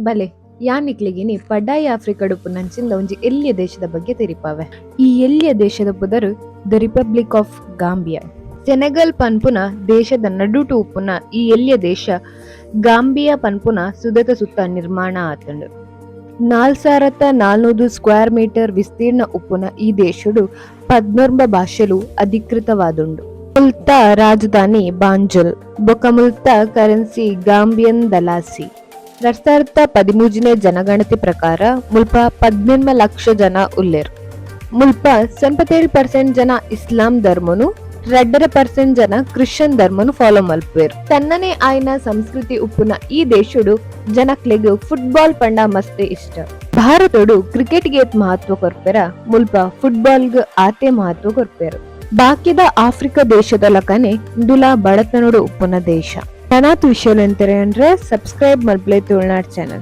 ಬಲೆ ಯಾನಿಕ್ಲಿಗಿನಿ ಪಡ್ಡಾಯಿ ಆಫ್ರಿಕಾಡು ಪುನಂಚಿಂದ ಒಂಜಿ ಎಲ್ಲಿಯ ದೇಶದ ಬಗ್ಗೆ ತೆರಿಪಾವೆ. ಈ ಎಲ್ಲಿಯ ದೇಶದ ಪುದರು the republic of Gambia. Senegal ಪನ್ಪುನ ದೇಶದ ನಡುಟು ಉಪ್ಪುನ ಈ ಎಲ್ಲಿಯ ದೇಶ ಗಾಂಬಿಯಾ ಪನ್ಪುನ ಸುದತ ಸುತ್ತ ನಿರ್ಮಾಣ ಆತಂಡು. 4400 ಸ್ಕ್ವೇರ್ ಮೀಟರ್ ವಿಸ್ತೀರ್ಣ ಉಪ್ಪುನ ಈ ದೇಶಡು 14 ಭಾಷೆಲು ಅಧಿಕೃತವಾದುಂಡು. ಮುಲ್ತ ರಾಜಧಾನಿ ಬಾಂಜುಲ್ ಬೊಕ ಮುಲ್ತ ಕರೆನ್ಸಿ ಗಾಂಬಿಯನ್ ದಲಾಸಿ. 2013 ಜನಗಣತಿ ಪ್ರಕಾರ ಮುಲ್ಪ 18 ಲಕ್ಷ ಜನ ಉಲ್ಲೇರು. ಮುಲ್ಪ 77% ಜನ ಇಸ್ಲಾಂ ಧರ್ಮನು 2% ಜನ ಕ್ರಿಶ್ಚಿಯನ್ ಧರ್ಮನು ಫಾಲೋ ಮಲ್ಪೇರು. ತನ್ನನೇ ಆಯ್ನ ಸಂಸ್ಕೃತಿ ಉಪ್ಪುನ ಈ ದೇಶಡು ಜನಕ್ಲೆಗ್ ಫುಟ್ಬಾಲ್ ಪಂಡ ಮಸ್ತೆ ಇಷ್ಟ. ಭಾರತಡು ಕ್ರಿಕೆಟ್ಗೆ ಮಹತ್ವ ಕೊರ್ಪೆರ ಮುಲ್ಪ ಫುಟ್ಬಾಲ್ಗ್ ಆತೆ ಮಹತ್ವ ಕೊರ್ಪೇರು. ಬಾಕಿದ ಆಫ್ರಿಕಾ ದೇಶದ ಲಕನೆ ದುಲಾ ಬಡತನಡು ಉಪ್ಪುನ ದೇಶ. ತನಾತು ವಿಷಯಲು ಎಂtere ಅಂದ್ರೆ ಸಬ್ಸ್ಕ್ರೈಬ್ ಮಲ್ಪಲೆ ತುಳುನಾಡ್ ಚಾನಲ್.